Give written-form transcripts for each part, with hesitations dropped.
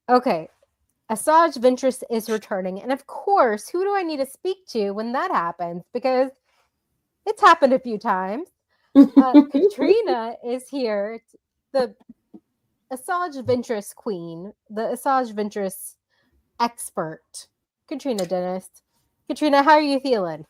Okay. Asajj Ventress is returning. And of course, who do I need to speak to when that happens? Because it's happened a few times. Catrina is here, the Asajj Ventress queen, the Asajj Ventress expert, Catrina Dennis. Katrina, how are you feeling?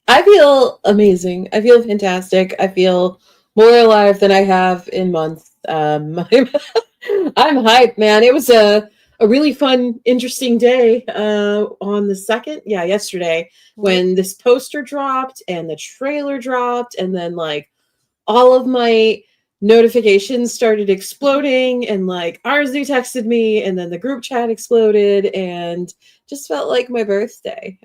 I feel amazing. I feel fantastic. I feel more alive than I have in months. I'm hyped, man. It was a really fun, interesting day on the second, yeah, yesterday, Yep. when this poster dropped and the trailer dropped, and then like all of my notifications started exploding, and like Arzu texted me, and then the group chat exploded, and just felt like my birthday.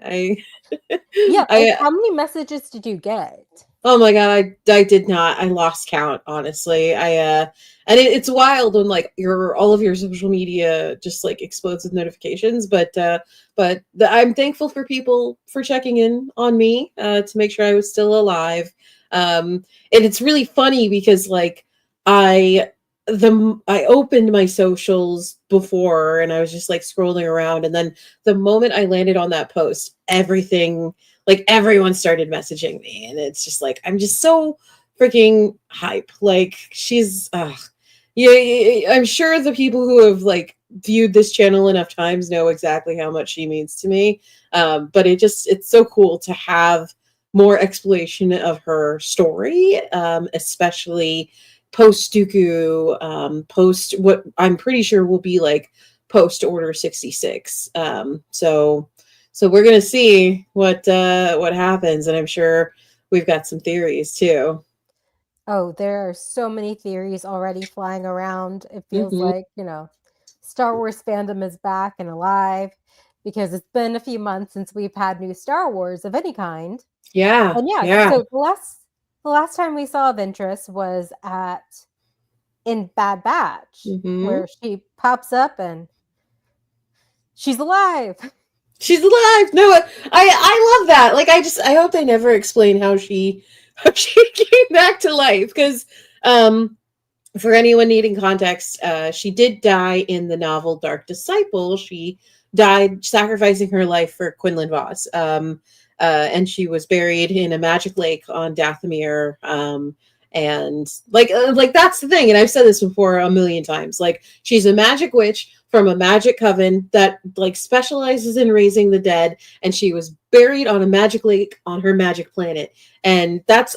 Yeah, like I how many messages did you get? Oh my god, I did not. I lost count, honestly. And it's wild when like your all of your social media just like explodes with notifications, I'm thankful for people for checking in on me to make sure I was still alive. And it's really funny because like I I opened my socials before and I was just like scrolling around, and then the moment I landed on that post, everything, like everyone started messaging me, and it's just like I'm just so freaking hype. Like she's yeah, I'm sure the people who have like viewed this channel enough times know exactly how much she means to me. But it's so cool to have more exploration of her story, especially post Dooku, post what I'm pretty sure will be like post Order 66. So we're gonna see what happens, and I'm sure we've got some theories too. Oh, there are so many theories already flying around. It feels Hmm. like, Star Wars fandom is back and alive because it's been a few months since we've had new Star Wars of any kind. Yeah, And yeah, yeah. so the last time we saw Ventress was at in Bad Batch, Hmm. where she pops up and she's alive. She's alive. No, I love that. Like I hope they never explain how she how she came back to life, because um for anyone needing context, she did die in the novel Dark Disciple. She died sacrificing her life for Quinlan Voss. And she was buried in a magic lake on Dathomir. And like that's the thing. And I've said this before a million times. Like she's a magic witch from a magic coven that like specializes in raising the dead, and she was buried on a magic lake on her magic planet. And that's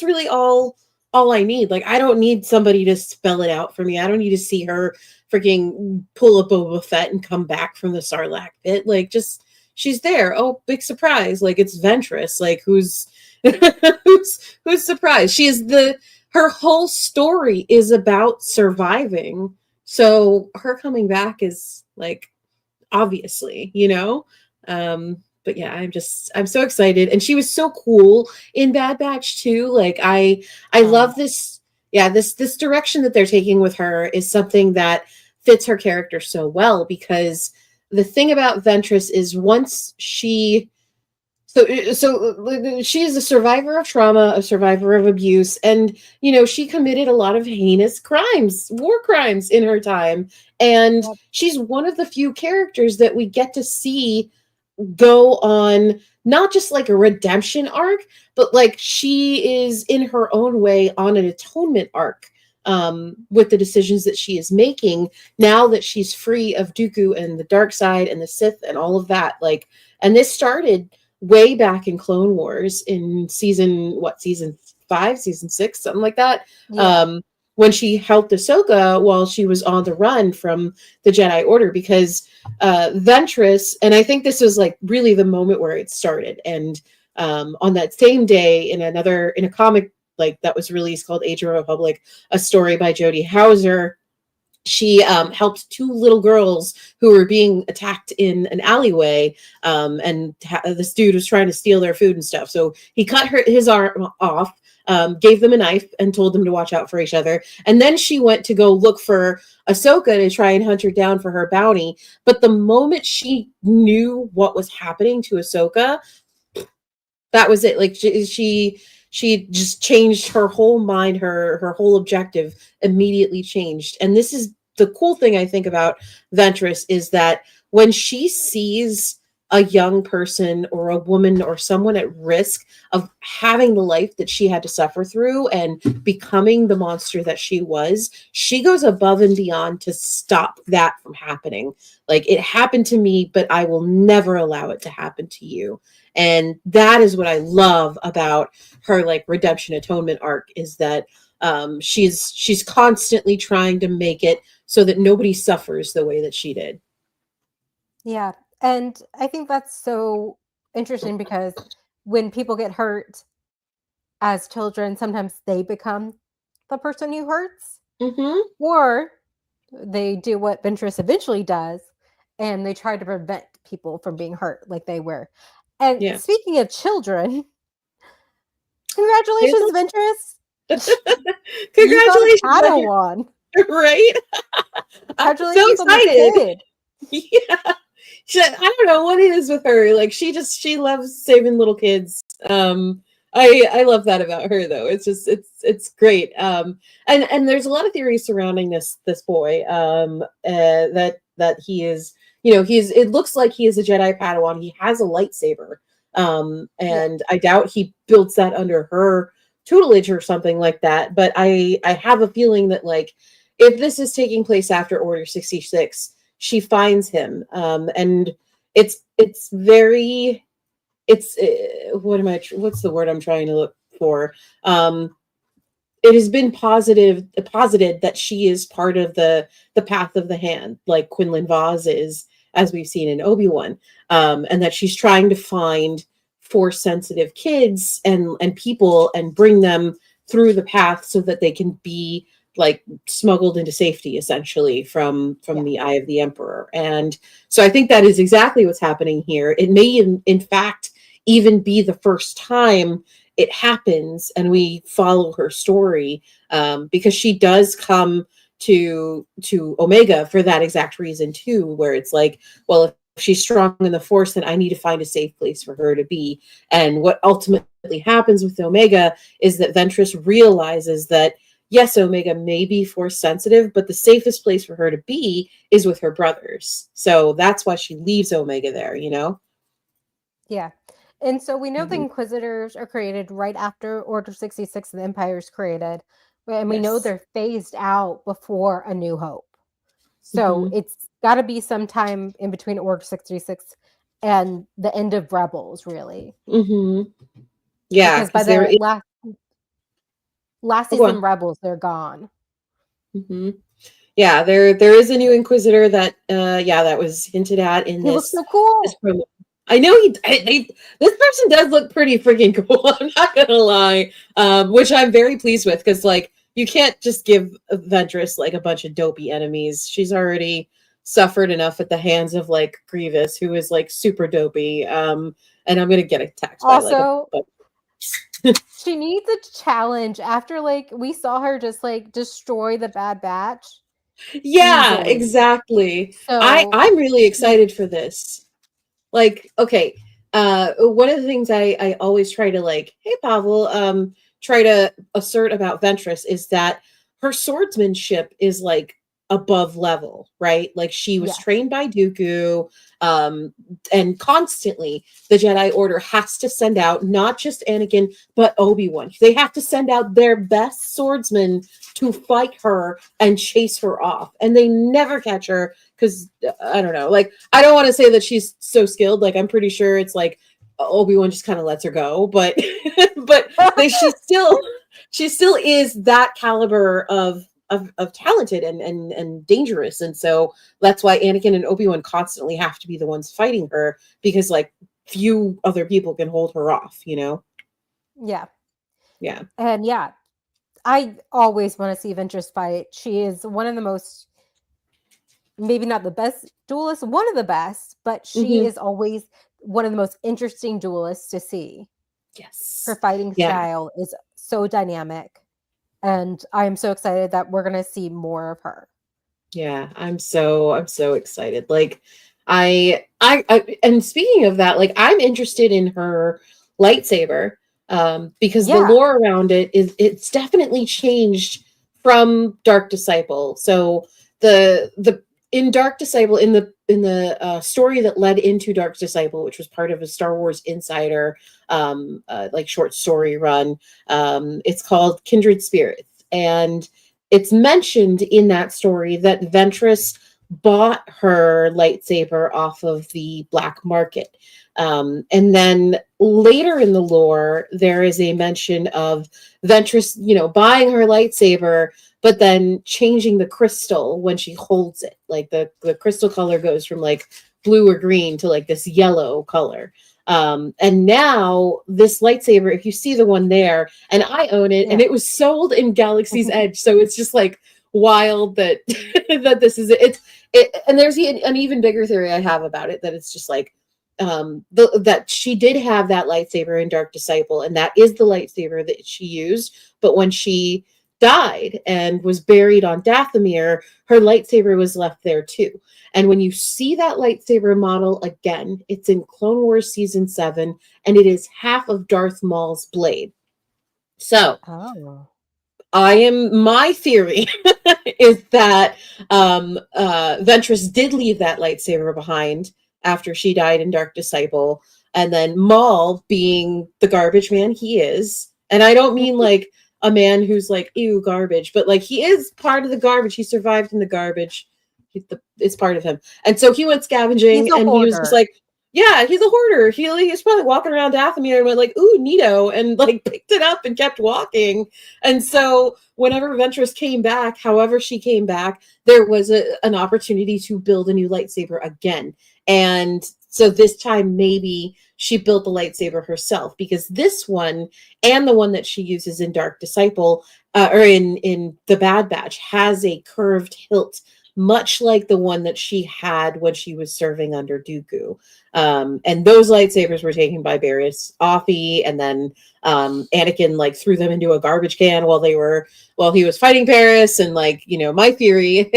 really all I need. Like, I don't need somebody to spell it out for me. I don't need to see her freaking pull up Boba Fett and come back from the Sarlacc pit. Like, just she's there. Oh, big surprise! Like it's Ventress. Like who's who's surprised? She is the her whole story is about surviving. So her coming back is like obviously, you know. But yeah, I'm so excited, and she was so cool in Bad Batch too. Like I Oh, love this. Yeah, this direction that they're taking with her is something that fits her character so well, because the thing about Ventress is once she is a survivor of trauma, a survivor of abuse, and you know she committed a lot of heinous crimes, war crimes in her time, and yep. she's one of the few characters that we get to see go on not just like a redemption arc, but like she is in her own way on an atonement arc, with the decisions that she is making now that she's free of Dooku and the dark side and the Sith and all of that. Like, and this started way back in Clone Wars in season 5, season 6, something like that. Yeah. Um, when she helped Ahsoka while she was on the run from the Jedi Order, because Ventress, and I think this was like really the moment where it started. And on that same day, in a comic like that was released called Age of Republic, a story by Jodie Hauser, she helped two little girls who were being attacked in an alleyway, and this dude was trying to steal their food and stuff. So he cut his arm off, gave them a knife, and told them to watch out for each other. And then she went to go look for Ahsoka to try and hunt her down for her bounty. But the moment she knew what was happening to Ahsoka, that was it. Like she just changed her whole mind. Her whole objective immediately changed. And this is the cool thing I think about Ventress is that when she sees a young person or a woman or someone at risk of having the life that she had to suffer through and becoming the monster that she was, she goes above and beyond to stop that from happening. Like, it happened to me, but I will never allow it to happen to you. And that is what I love about her, like, redemption atonement arc, is that she's constantly trying to make it so that nobody suffers the way that she did. Yeah. And I think that's so interesting because when people get hurt as children, sometimes they become the person who hurts, Mm-hmm. or they do what Ventress eventually does and they try to prevent people from being hurt like they were. And Yeah. speaking of children, congratulations, Ventress. You got a Congratulations on your, Padawan. right? I'm so Congratulations on the excited. kid. Yeah. I don't know what it is with her. Like, she loves saving little kids. I love that about her, though. It's just it's great. And there's a lot of theories surrounding this boy. That he is, it looks like he is a Jedi Padawan. He has a lightsaber. Yeah. And I doubt he builds that under her tutelage or something like that. But I have a feeling that, like, if this is taking place after Order 66, she finds him, and it's very, it's what's the word I'm trying to look for. It has been posited that she is part of the path of the hand, like Quinlan Vaz is, as we've seen in Obi-Wan, and that she's trying to find force sensitive kids and people and bring them through the path so that they can be, like, smuggled into safety, essentially, from Yeah. the eye of the emperor. And so I think that is exactly what's happening here. It may in fact even be the first time it happens and we follow her story, because she does come to Omega for that exact reason too, where it's like, well, if she's strong in the force, then I need to find a safe place for her to be. And what ultimately happens with Omega is that Ventress realizes that, yes, Omega may be force sensitive, but the safest place for her to be is with her brothers. So that's why she leaves Omega there, Yeah. And so we know the Mhm. Inquisitors are created right after Order 66 and the Empire is created. And we know Yes. they're phased out before A New Hope. So Hmm. it's got to be sometime in between Order 66 and the end of Rebels, really. Hmm. Yeah, Because by because there the is. last Oh, go season on. Rebels, they're gone. Hmm. Yeah, there is a new Inquisitor that yeah, that was hinted at in He looks this so cool. promo. I know this person does look pretty freaking cool. I'm not gonna lie, which I'm very pleased with, because, like, you can't just give Ventress, like, a bunch of dopey enemies. She's already suffered enough at the hands of, like, Grievous, who is, like, super dopey. And I'm gonna get attacked by, like, a Also, bunch. she needs a challenge after, like, we saw her just, like, destroy the Bad Batch Yeah, easily. exactly. So I'm really she, excited for this. Like, okay, one of the things I always try to, like, hey Pavel, try to assert about Ventress is that her swordsmanship is, like, above level, right? Like, she was yes. trained by Dooku, um and constantly the Jedi Order has to send out not just Anakin but Obi-Wan. They have to send out their best swordsman to fight her and chase her off, and they never catch her because, I don't know, like, I don't want to say that she's so skilled. Like, I'm pretty sure it's like Obi-Wan just kind of lets her go, but but she still is that caliber of talented and dangerous. And so that's why Anakin and Obi-Wan constantly have to be the ones fighting her, because, like, few other people can hold her off. Yeah. Yeah. And yeah, I always want to see Ventress fight. She is one of the most, maybe not the best duelist, one of the best, but she Hmm. is always one of the most interesting duelists to see. Her Yes. fighting Yeah. style is so dynamic, and I'm so excited that we're going to see more of her. Yeah, I'm so excited. Like, and speaking of that, like, I'm interested in her lightsaber, because the Yeah. lore around it's definitely changed from Dark Disciple. So the in Dark Disciple, in the story that led into Dark Disciple, which was part of a Star Wars Insider like short story run. It's called Kindred Spirits, and it's mentioned in that story that Ventress bought her lightsaber off of the black market. And then later in the lore, there is a mention of Ventress, buying her lightsaber, but then changing the crystal when she holds it. Like the crystal color goes from like blue or green to like this yellow color. And now this lightsaber, if you see the one there, and I own it, and it was sold in Galaxy's Edge, so it's just like wild that that this is it. And there's an even bigger theory I have about it, that it's just like that she did have that lightsaber in Dark Disciple, and that is the lightsaber that she used. But when she died and was buried on Dathomir, her lightsaber was left there too. And when you see that lightsaber model again, it's in Clone Wars Season 7, and it is half of Darth Maul's blade. So, my theory is that Ventress did leave that lightsaber behind after she died in Dark Disciple, and then Maul, being the garbage man he is, and I don't mean like a man who's like, ew, garbage, but like he is part of the garbage. He survived in the garbage. It's part of him. And so he went scavenging, and he was just like, yeah, he's a hoarder. He's probably walking around Dathomir and went like, ooh, neato, and like picked it up and kept walking. And so whenever Ventress came back, however she came back, there was an opportunity to build a new lightsaber again. And so this time maybe she built the lightsaber herself, because this one and the one that she uses in Dark Disciple or in the Bad Batch has a curved hilt, much like the one that she had when she was serving under Dooku. And those lightsabers were taken by Barriss Offee, and then Anakin like threw them into a garbage can while he was fighting Barriss. And like, my theory,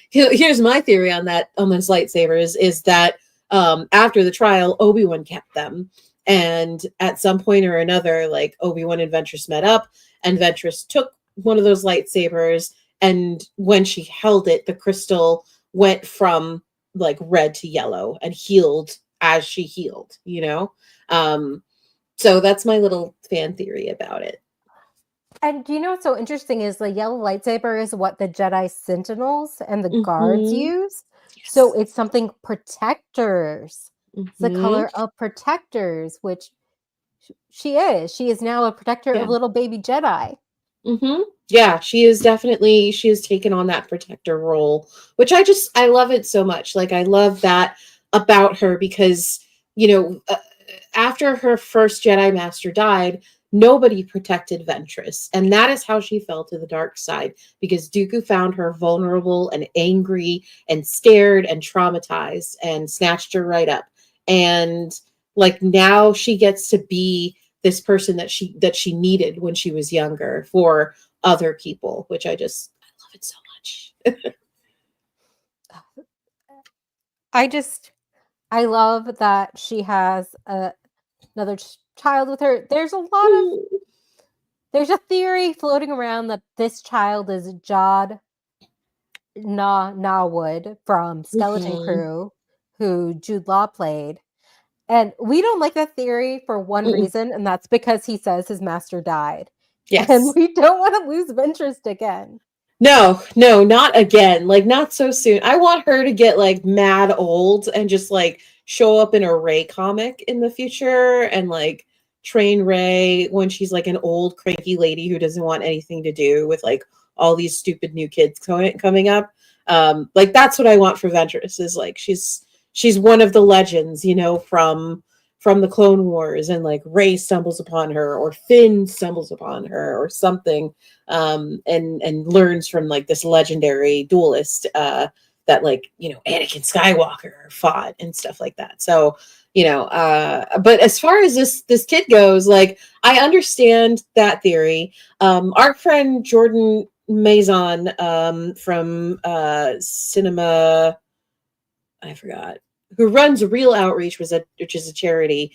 here's my theory on those lightsabers, is that after the trial, Obi-Wan kept them. And at some point or another, like Obi-Wan and Ventress met up, and Ventress took one of those lightsabers, and when she held it, the crystal went from like red to yellow and healed as she healed, so that's my little fan theory about it. And do you know what's so interesting is the yellow lightsaber is what the Jedi Sentinels and the guards use. Yes. So it's something protectors. It's the color of protectors, which she is. She is now a protector of little baby Jedi. Yeah, she has taken on that protector role, which I love it so much. Like, I love that about her, because, after her first Jedi Master died, nobody protected Ventress. And that is how she fell to the dark side, because Dooku found her vulnerable and angry and scared and traumatized and snatched her right up. And like, now she gets to be this person that she needed when she was younger for other people, which I love it so much. I love that she has another child with her. There's a theory floating around that this child is Jod Nawood from Skeleton Crew, who Jude Law played. And we don't like that theory for one reason, and that's because he says his master died. Yes. And we don't want to lose Ventress again. No, not again. Like, not so soon. I want her to get like mad old and just like show up in a Rey comic in the future, and like train Rey when she's like an old cranky lady who doesn't want anything to do with like all these stupid new kids coming up. Like, that's what I want for Ventress, is like she's one of the legends, from the Clone Wars, and like Rey stumbles upon her, or Finn stumbles upon her, or something, and learns from like this legendary duelist that like, Anakin Skywalker fought and stuff like that. So, but as far as this kid goes, like, I understand that theory. Our friend Jordan Maison from Cinema, I forgot, who runs Real Outreach, which is a charity.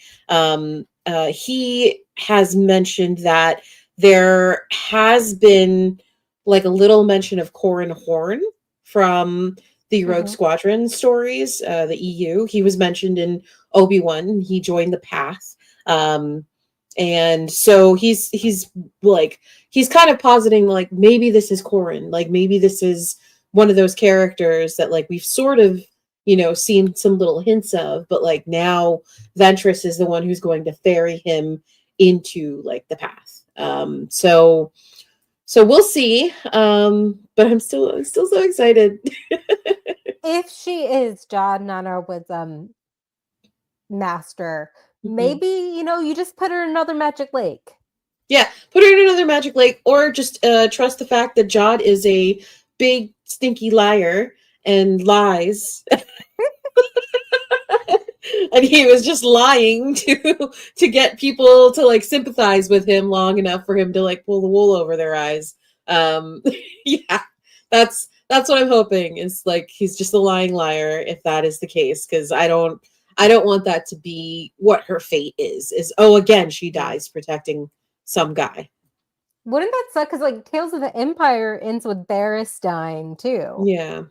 He has mentioned that there has been like a little mention of Corran Horn from the Rogue Mhm. Squadron stories, the EU. He was mentioned in Obi-Wan. He joined the Path. Um, and so he's like he's kind of positing like maybe this is Corrin, like maybe this is one of those characters that like we've sort of seen some little hints of, but like now Ventress is the one who's going to ferry him into like the Path. So we'll see. But I'm still so excited. If she is John Nanawood's master, Mhm. maybe you just put her in another magic lake. Yeah, put her in another magic lake, or just trust the fact that Jod is a big stinky liar and lies, and he was just lying to get people to like sympathize with him long enough for him to like pull the wool over their eyes. Um, yeah, that's what I'm hoping is like he's just a lying liar if that is the case, because I don't want that to be what her fate is oh again she dies protecting some guy. Wouldn't that suck? Because like Tales of the Empire ends with Barriss dying too, Yeah.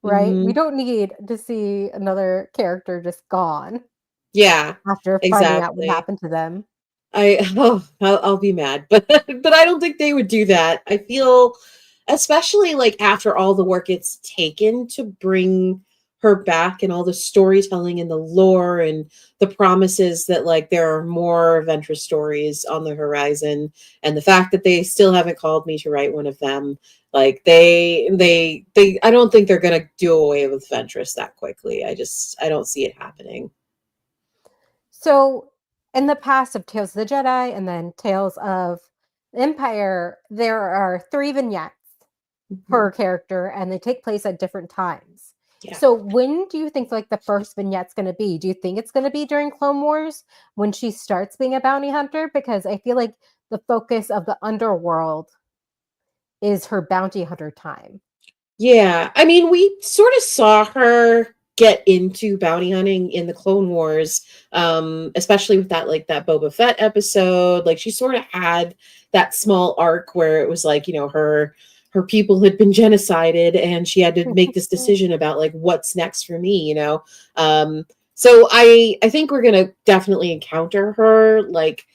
right? We Hmm. don't need to see another character just gone Yeah, after finding out what exactly. happened to them. I'll be mad, but but I don't think they would do that. I feel, especially like after all the work it's taken to bring her back and all the storytelling and the lore and the promises that like there are more Ventress stories on the horizon, and the fact that they still haven't called me to write one of them. Like they I don't think they're gonna do away with Ventress that quickly. I don't see it happening. So, in the past of Tales of the Jedi and then Tales of the Empire, there are 3 vignettes per Mhm. character, and they take place at different times. Yeah. So, when do you think like the first vignette's going to be? Do you think it's going to be during Clone Wars when she starts being a bounty hunter? Because I feel like the focus of the Underworld is her bounty hunter time. Yeah, I mean, we sort of saw her get into bounty hunting in the Clone Wars, especially with that like that Boba Fett episode. Like she sort of had that small arc where it was like her people had been genocided, and she had to make this decision about like what's next for me. So I think we're gonna definitely encounter her like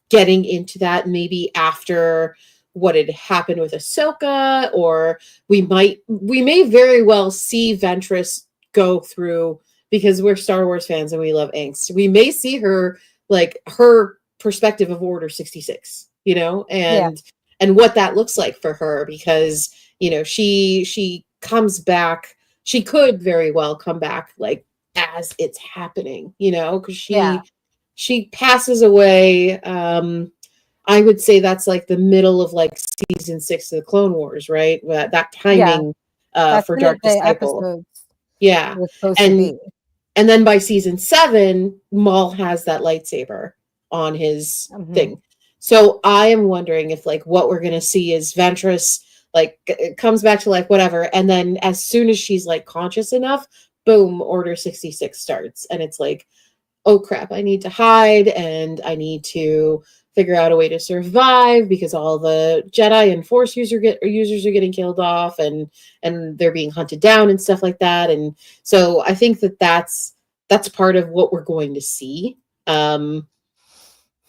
getting into that maybe after what had happened with Ahsoka, or we may very well see Ventress go through, because we're Star Wars fans and we love angst. We may see her like her perspective of Order 66, Yeah, and what that looks like for her, because she comes back. She could very well come back like as it's happening, because yeah, she passes away. I would say that's like the middle of like season 6 of the Clone Wars, right? That yeah. timing That's for when Dark the Disciple. episodes Yeah. was supposed to And be. and then by season 7, Maul has that lightsaber on his Mhm. thing. So I am wondering if like what we're gonna see is Ventress like comes back to life, whatever, and then as soon as she's like conscious enough, boom, Order 66 starts, and it's like, oh crap, I need to hide and I need to figure out a way to survive because all the Jedi and Force users are getting killed off, and they're being hunted down and stuff like that. And so I think that's part of what we're going to see. Um,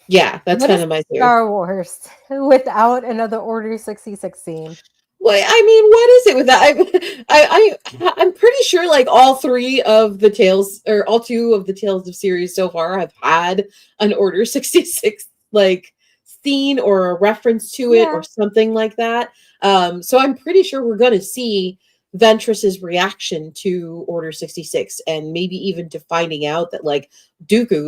yeah, that's What kind is of my theory. Star Wars without another Order 66 scene? Well, I mean, what is it with that? I'm pretty sure like all three of the tales, or all two of the Tales of series so far, have had an Order 66 like scene or a reference to it or Yeah. something like that. So I'm pretty sure we're gonna see Ventress's reaction to Order 66, and maybe even to finding out that like Dooku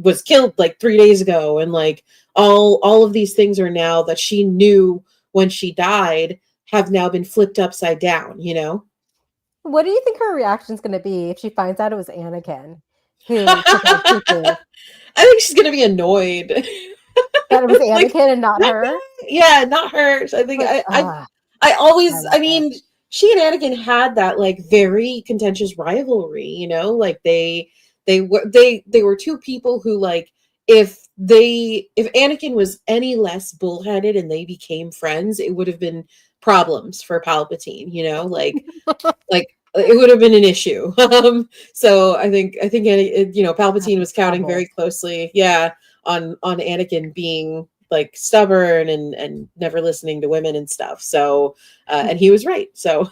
was killed like 3 days ago, and like all of these things are now that she knew when she died have now been flipped upside down. What do you think her reaction's gonna be if she finds out it was Anakin who took out I Dooku? think she's gonna be annoyed. That it was Like Anakin and not that her? guy, yeah, not her. So I think Like, I I always, love I her. mean, she and Anakin had that like very contentious rivalry. Like they were two people who like if Anakin was any less bullheaded and they became friends, it would have been problems for Palpatine, you know, like it would have been an issue. So I think you know, Palpatine was counting Trouble. very closely, yeah, on Anakin being like stubborn and never listening to women and stuff. So and he was right. So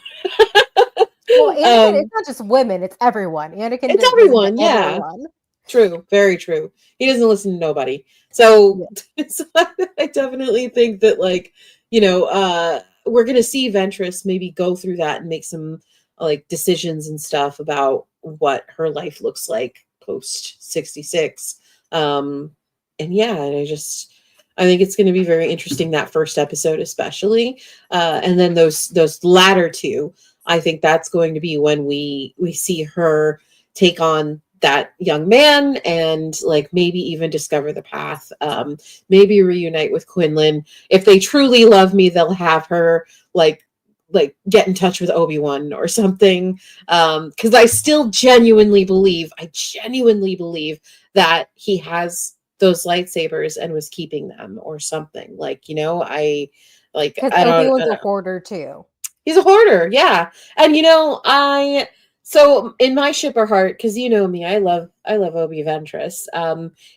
Well, Anakin, um it's not just women, it's everyone. Anakin it's didn't listen to everyone, yeah. everyone. True, very true. He doesn't listen to nobody. So, Yeah. so I definitely think that, like, you know, we're gonna see Ventress maybe go through that and make some like decisions and stuff about what her life looks like post 66. And yeah, and I think it's going to be very interesting, that first episode especially, and then those latter two. I think that's going to be when we see her take on that young man and like maybe even discover the path, maybe reunite with Quinlan. If they truly love me, they'll have her like get in touch with Obi-Wan or something, because I genuinely believe that he has those lightsabers and was keeping them or something, like, you know, Because I don't, Obi-Wan's a hoarder too. he's a hoarder, yeah. And you know, so in my shipper heart, because you know me, I love Obi Ventress.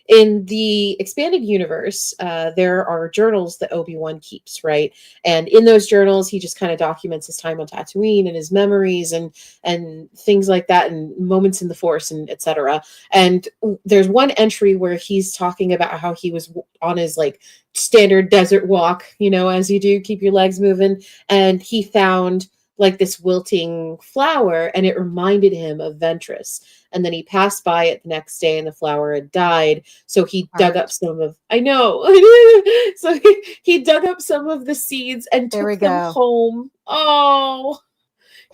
In the expanded universe, there are journals that Obi-Wan keeps, right? And in those journals, he just kind of documents his time on Tatooine and his memories and things like that, and moments in the Force and etc. And there's one entry where he's talking about how he was on his like standard desert walk, you know, as you do, keep your legs moving, and he found like this wilting flower and it reminded him of Ventress. And then he passed by it the next day and the flower had died. So he dug up Art. some of, I know. So he dug up some of the seeds and There we took them go. home. Oh,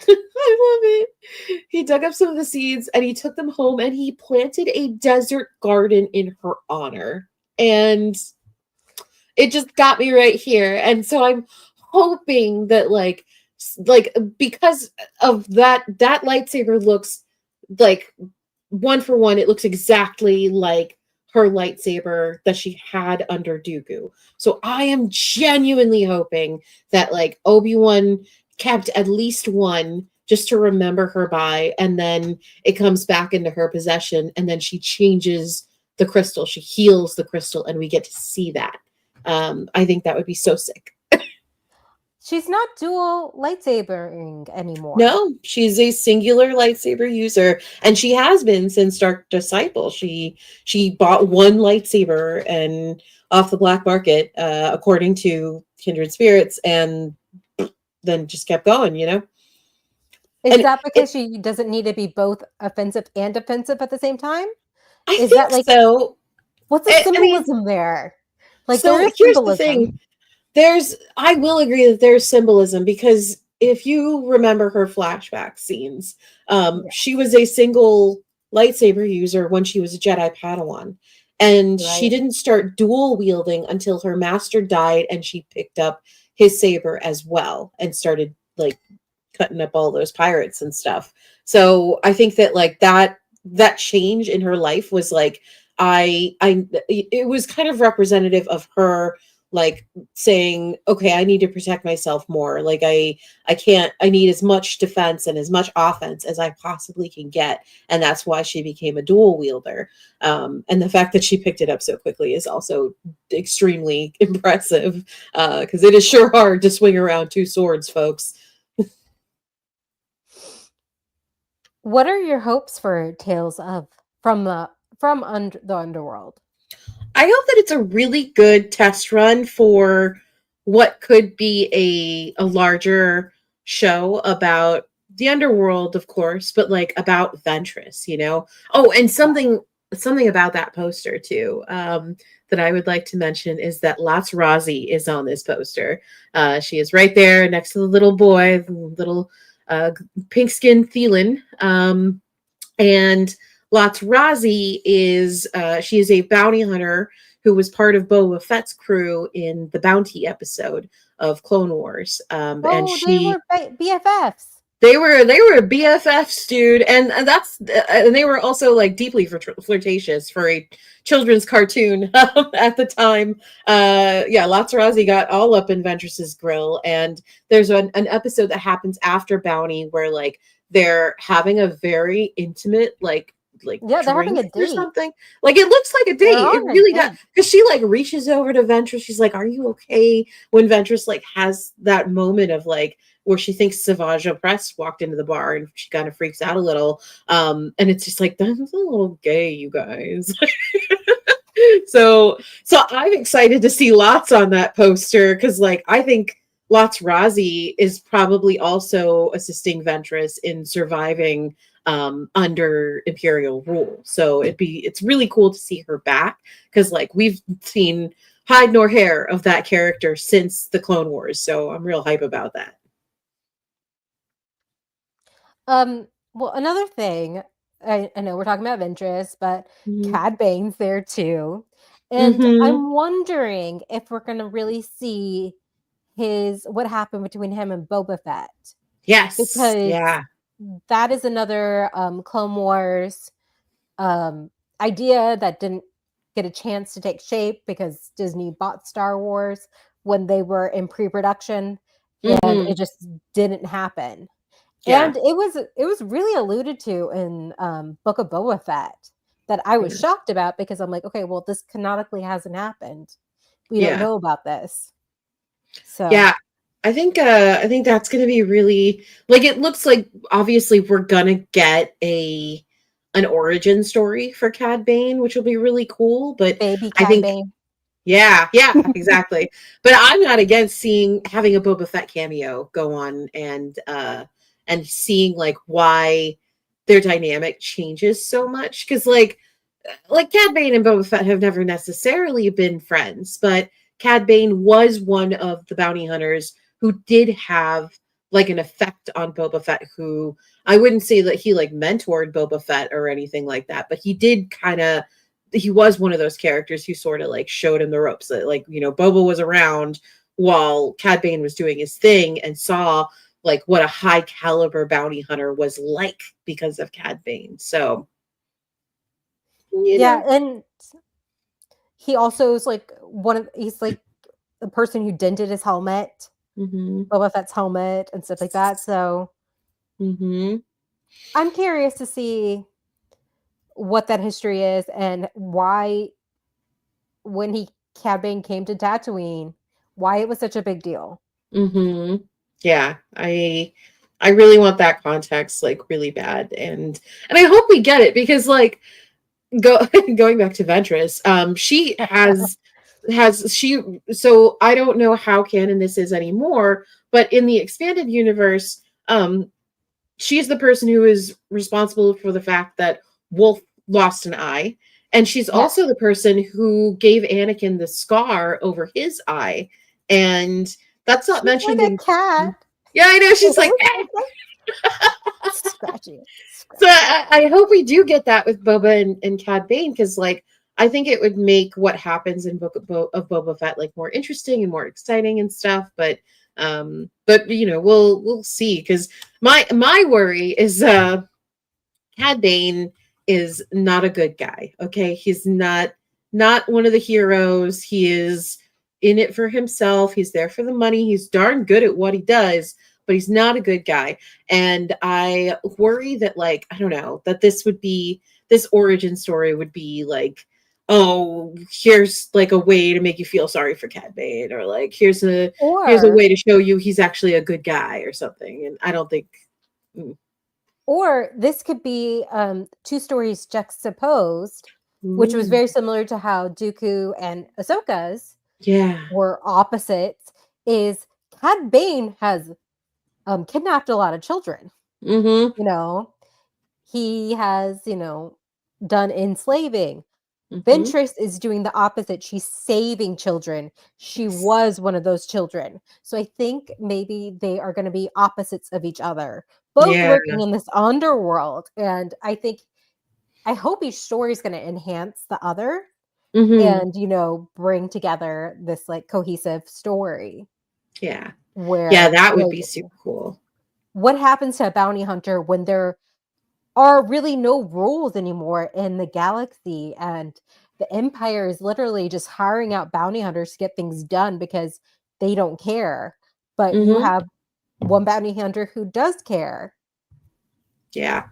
I love it. He dug up some of the seeds and he took them home and he planted a desert garden in her honor. And it just got me right here. And so I'm hoping that like because of that lightsaber looks like one for one, it looks exactly like her lightsaber that she had under Dooku. So I am genuinely hoping that like Obi-Wan kept at least one just to remember her by, and then it comes back into her possession, and then she changes the crystal, she heals the crystal, and we get to see that. I think that would be so sick. She's not dual lightsabering anymore. No, she's a singular lightsaber user, and she has been since Dark Disciple. She bought one lightsaber and off the black market, according to Kindred Spirits, and then just kept going. You know, Is and that because she doesn't need to be both offensive and defensive at the same time? I Is that think like, so. what's the I mean, symbolism there? Like, there so is here's the thing: symbolism. I will agree that there's symbolism, because if you remember her flashback scenes, Yeah, she was a single lightsaber user when she was a Jedi Padawan, and she right. didn't start dual wielding until her master died and she picked up his saber as well and started like cutting up all those pirates and stuff. So I think that like that change in her life was like, I it was kind of representative of her like saying, okay, I need to protect myself more. Like I need as much defense and as much offense as I possibly can get. And that's why she became a dual wielder. And the fact that she picked it up so quickly is also extremely impressive, because it is sure hard to swing around two swords, folks. What are your hopes for Tales of the Underworld? I hope that it's a really good test run for what could be a larger show about the underworld, of course, but like about Ventress, you know. Oh, and something about that poster too, that I would like to mention is that Lots Rozzy is on this poster. She is right there next to the little boy, the little pink skinned Thielen. And Lots Rozzy is she is a bounty hunter who was part of Boba Fett's crew in the bounty episode of Clone Wars. And Oh, they were BFFs. they were BFFs, dude, and that's and they were also like deeply flirtatious for a children's cartoon at the time. Yeah, Lazzarazzi got all up in Ventress's grill, and there's an episode that happens after Bounty where like they're having a very intimate like Yeah, they're having drink a or date. something. Like it looks like a They're date. It on a really does. date. Because she like reaches over to Ventress. She's like, "Are you okay?" When Ventress like has that moment of like where she thinks Savage Ventress walked into the bar and she kind of freaks out a little. And it's just like, that's a little gay, you guys. So I'm excited to see Lots on that poster because like I think Lots Razi is probably also assisting Ventress in surviving under Imperial rule. So it's really cool to see her back because like we've seen hide nor hair of that character since the Clone Wars. So I'm real hype about that. Well, another thing, I know we're talking about Ventress, but Mm-hmm. Cad Bane's there too. And Mm-hmm. I'm wondering if we're gonna really see what happened between him and Boba Fett. Yes. Because Yeah. that is another Clone Wars idea that didn't get a chance to take shape because Disney bought Star Wars when they were in pre-production and Mm-hmm. it just didn't happen. Yeah. And it was really alluded to in Book of Boba Fett that I was Yeah. shocked about because I'm like, okay, well, this canonically hasn't happened. We don't Yeah. know about this. So Yeah. I think that's gonna be really like it looks like obviously we're gonna get an origin story for Cad Bane, which will be really cool. But baby I Cad think Bane. yeah, exactly. But I'm not against having a Boba Fett cameo go on and seeing like why their dynamic changes so much. Cause like Cad Bane and Boba Fett have never necessarily been friends, but Cad Bane was one of the bounty hunters who did have like an effect on Boba Fett, who I wouldn't say that he like mentored Boba Fett or anything like that, but he was one of those characters who sort of like showed him the ropes that like, Boba was around while Cad Bane was doing his thing and saw like what a high caliber bounty hunter was like because of Cad Bane. So, you Yeah, know. and he also is like he's like the person who dented his helmet, Mhm. Boba Fett's helmet and stuff like that. So Mhm. I'm curious to see what that history is and why when Cad Bane came to Tatooine, why it was such a big deal. Mhm. Yeah, I really want that context like really bad and I hope we get it because like go going back to Ventress, she has she so I don't know how canon this is anymore, but in the expanded universe, she's the person who is responsible for the fact that Wolf lost an eye. And she's Yeah. also the person who gave Anakin the scar over his eye. And that's not She's mentioned like in. a cat. Yeah, I know. She's like, Scratchy. so Scratchy. I hope we do get that with Boba and Cad Bane because, like, I think it would make what happens in Book of Boba Fett like more interesting and more exciting and stuff. But we'll see because my worry is Cad Bane is not a good guy. Okay, he's not one of the heroes. He is in it for himself. He's there for the money. He's darn good at what he does, but he's not a good guy. And I worry that like I don't know that this origin story would be like, oh, here's like a way to make you feel sorry for Cad Bane, or like here's a Or way to show you he's actually a good guy or something. And I don't think. Mm. or this could be two stories juxtaposed, which was Ooh. very similar to how Dooku and Ahsoka's Yeah. were opposites. Is Cad Bane has kidnapped a lot of children. Mhm. You know, he has done enslaving. Mhm. Ventress is doing the opposite. She's saving children. She Yes. was one of those children. So I think maybe they are going to be opposites of each other, both Yeah. working in this underworld. And I hope each story is going to enhance the other Mhm. and, bring together this like cohesive story Yeah. Yeah, where, that would be super cool. what happens to a bounty hunter when there are really no rules anymore in the galaxy, and the Empire is literally just hiring out bounty hunters to get things done because they don't care. But you Mm-hmm. have one bounty hunter who does care. Yeah.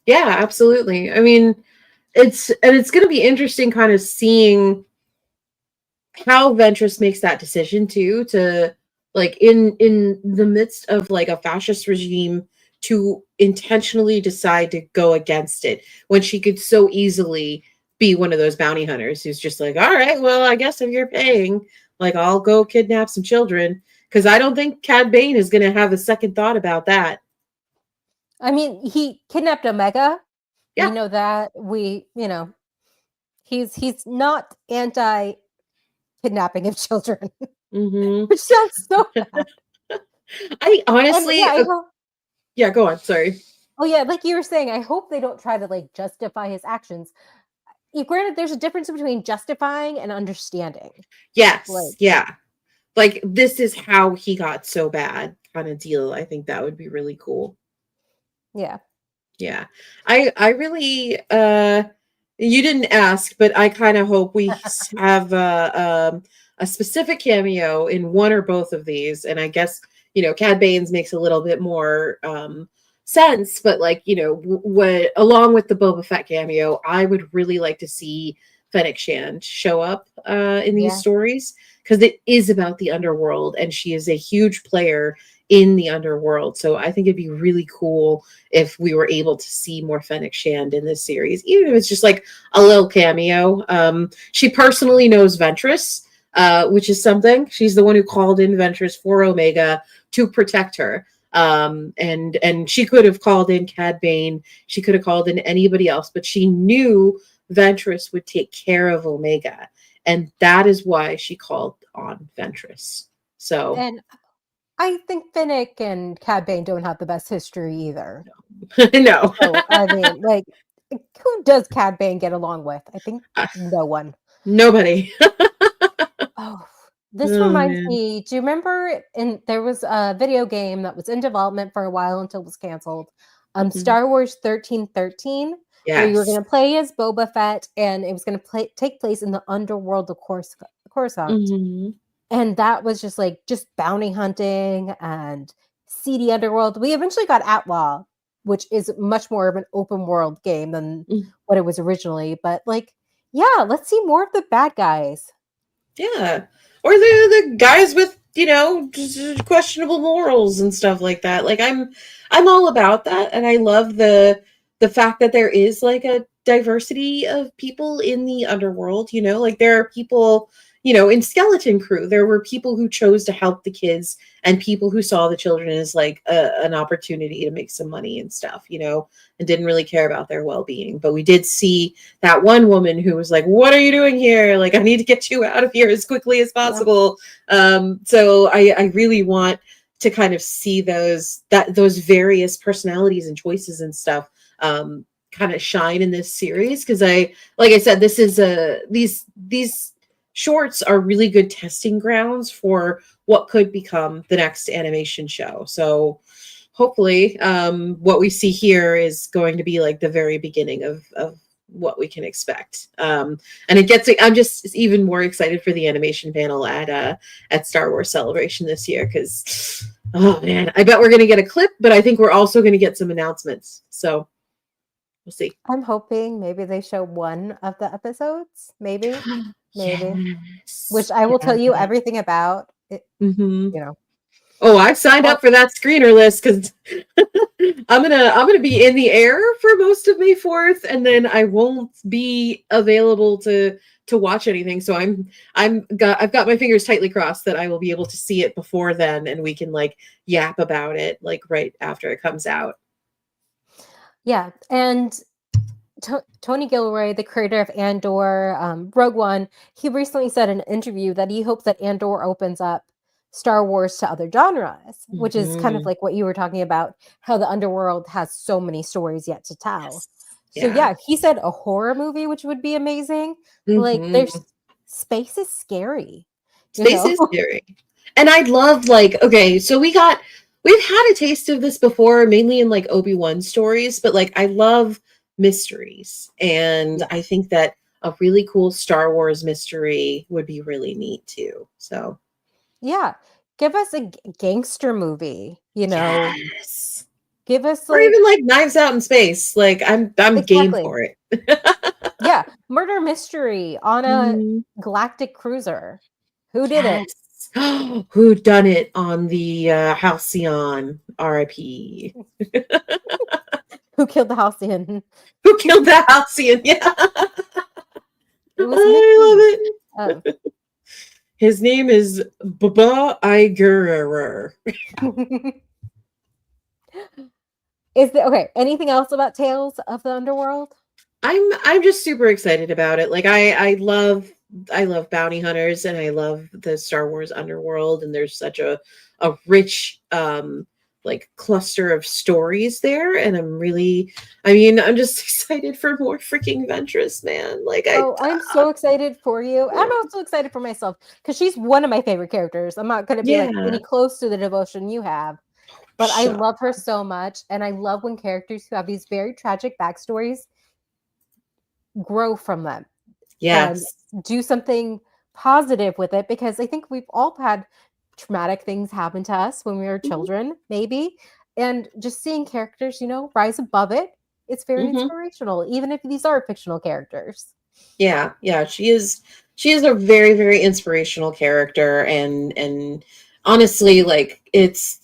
Yeah, absolutely. I mean, it's going to be interesting kind of seeing how Ventress makes that decision too, to like in the midst of like a fascist regime, to intentionally decide to go against it when she could so easily be one of those bounty hunters who's just like, all right, well, I guess if you're paying, like, I'll go kidnap some children, because I don't think Cad Bane is going to have a second thought about that. I mean, he kidnapped Omega. We Yeah. know that. He's not anti kidnapping of children, Mm-hmm. which sounds so bad. I And honestly, yeah, I hope. yeah, go on. Sorry. Oh yeah, like you were saying, I hope they don't try to like justify his actions. Granted, there's a difference between justifying and understanding. Yes. Like, Yeah. Like, this is how he got so bad kind of deal. I think that would be really cool. yeah. Yeah. I really you didn't ask, but I kind of hope we have a specific cameo in one or both of these. And I guess, Cad Bane's makes a little bit more sense, but like, what along with the Boba Fett cameo, I would really like to see Fennec Shand show up in these Yeah. stories, because it is about the underworld and she is a huge player in the underworld. So I think it'd be really cool if we were able to see more Fennec Shand in this series, even if it's just like a little cameo. She personally knows Ventress, which is something. She's the one who called in Ventress for Omega to protect her. And she could have called in Cad Bane. She could have called in anybody else, but she knew Ventress would take care of Omega. And that is why she called on Ventress. So, And I think Finnick and Cad Bane don't have the best history either. no. So I mean, like, who does Cad Bane get along with? I think no one. Nobody. Oh, this Oh, reminds man. me. Do you remember there was a video game that was in development for a while until it was canceled? Mhm. Star Wars 1313, where you were Yes. going to play as Boba Fett, and it was going to take place in the underworld of Coruscant. Mhm. And that was just bounty hunting and seedy underworld. We eventually got Outlaw, which is much more of an open world game than Mm. what it was originally. But like, yeah, let's see more of the bad guys. Yeah. Or the guys with, just questionable morals and stuff like that. Like, I'm all about that, and I love the fact that there is like a diversity of people in the underworld, like there are people, in Skeleton Crew, there were people who chose to help the kids and people who saw the children as like an opportunity to make some money and stuff, and didn't really care about their well-being. But we did see that one woman who was like, what are you doing here? Like, I need to get you out of here as quickly as Yeah. possible. So I really want to kind of see those various personalities and choices and stuff kind of shine in this series, because like I said, this is these shorts are really good testing grounds for what could become the next animation show. So hopefully what we see here is going to be like the very beginning of what we can expect. And I'm just even more excited for the animation panel at Star Wars Celebration this year, because oh man, I bet we're going to get a clip, but I think we're also going to get some announcements. So we'll see. I'm hoping maybe they show one of the episodes. Maybe. Yes. Which I will tell you Yes. everything about. Mm-hmm. You know. Oh, I've signed Well, up for that screener list, because I'm gonna be in the air for most of May 4th, and then I won't be available to watch anything. So I've got my fingers tightly crossed that I will be able to see it before then, and we can like yap about it like right after it comes out. yeah, and Tony Gilroy, the creator of Andor, Rogue One, he recently said in an interview that he hopes that Andor opens up Star Wars to other genres, which is kind of Mm-hmm. like what you were talking about, how the underworld has so many stories yet to tell. Yes. So Yeah. yeah, he said a horror movie, which would be amazing. Like Mm-hmm. there's space is scary, you Space know. is scary. And I'd love, like, okay, so we got we've had a taste of this before, mainly in like Obi-Wan stories, but like I love mysteries. And I Yes. think that a really cool Star Wars mystery would be really neat too. So, Yeah. Give us a gangster movie, yes. give us Or like even like Knives Out in Space. Like I'm game exactly. for it. Yeah, murder mystery on a Mhm. galactic cruiser. Who did it? Yes. Who done it on the Halcyon? R.I.P. Who killed the Halcyon? Who killed the Halcyon? Yeah. It was Mickey. I love Oh. it. His name is Baba Igerer. Is there okay, anything else about Tales of the Underworld? I'm just super excited about it. Like I love bounty hunters and I love the Star Wars Underworld, and there's such a rich like cluster of stories there, and I'm just excited for more freaking Ventress, man. Like Oh, I'm so excited for you. I'm also excited for myself because she's one of my favorite characters. I'm not gonna be like yeah. any close to the devotion you have, but I Shut love her so much. And I love when characters who have these very tragic backstories grow from them and Yes. do something positive with it because I think we've all had traumatic things happen to us when we were Mhm. children, maybe. And just seeing characters, rise above it, it's very Mhm. inspirational, even if these are fictional characters. Yeah, yeah, she is a very, very inspirational character, and honestly, like it's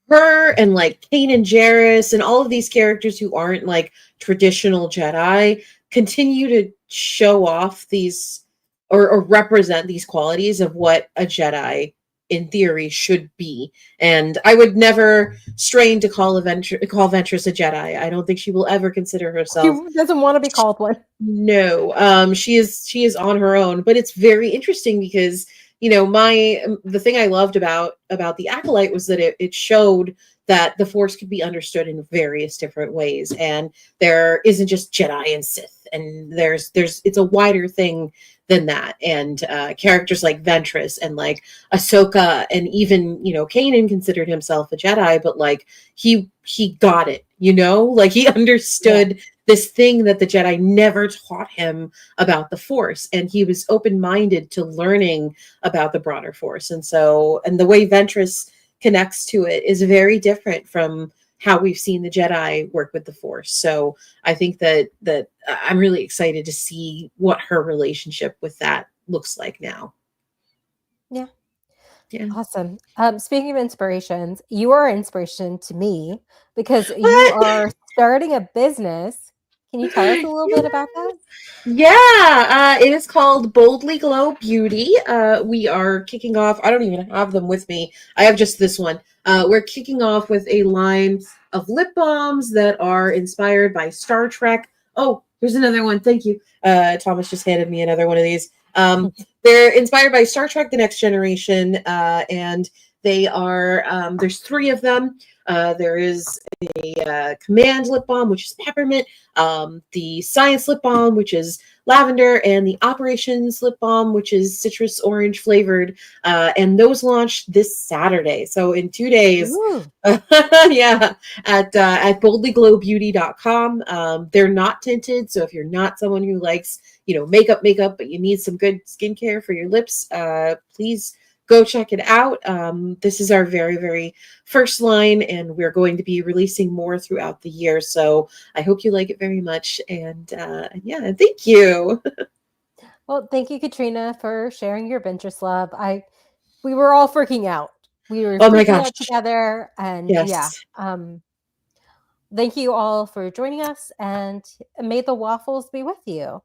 her and like Kanan Jarrus and all of these characters who aren't like traditional Jedi continue to show off these or represent these qualities of what a Jedi in theory should be. And I would never strain to call Ventress a Jedi. I don't think she will ever consider She herself. doesn't want to be called one. No, she is on her own, but it's very interesting because my the thing I loved about the Acolyte was that it showed that the Force could be understood in various different ways, and there isn't just Jedi and Sith, and there's it's a wider thing than that, and characters like Ventress and like Ahsoka, and even Kanan considered himself a Jedi, but like he got it, like he Yeah. understood this thing that the Jedi never taught him about the Force. And he was open minded to learning about the broader Force. And the way Ventress connects to it is very different from how we've seen the Jedi work with the Force. So I think that I'm really excited to see what her relationship with that looks like now. Yeah. Yeah. Awesome. Speaking of inspirations, you are an inspiration to me because you What? are starting a business. Can you tell us a little bit about that? Yeah, it is called Boldly Glow Beauty. We are kicking off. I don't even have them with me. I have just this one. We're kicking off with a line of lip balms that are inspired by Star Trek. Oh, here's another one. Thank you. Thomas just handed me another one of these. They're inspired by Star Trek: The Next Generation, and they are. There's three of them. There is a command lip balm, which is peppermint, the science lip balm, which is lavender, and the operations lip balm, which is citrus orange flavored. And those launched this Saturday. So in 2 days, Ooh. yeah, at boldlyglowbeauty.com. They're not tinted. So if you're not someone who likes, makeup, but you need some good skincare for your lips, please go check it out. This is our very, very first line, and we're going to be releasing more throughout the year. So I hope you like it very much. And yeah, thank you. Well, thank you, Catrina, for sharing your Ventress love. We were all freaking out. We were Oh my freaking gosh. out together, and yeah. Yes. Thank you all for joining us, and may the waffles be with you.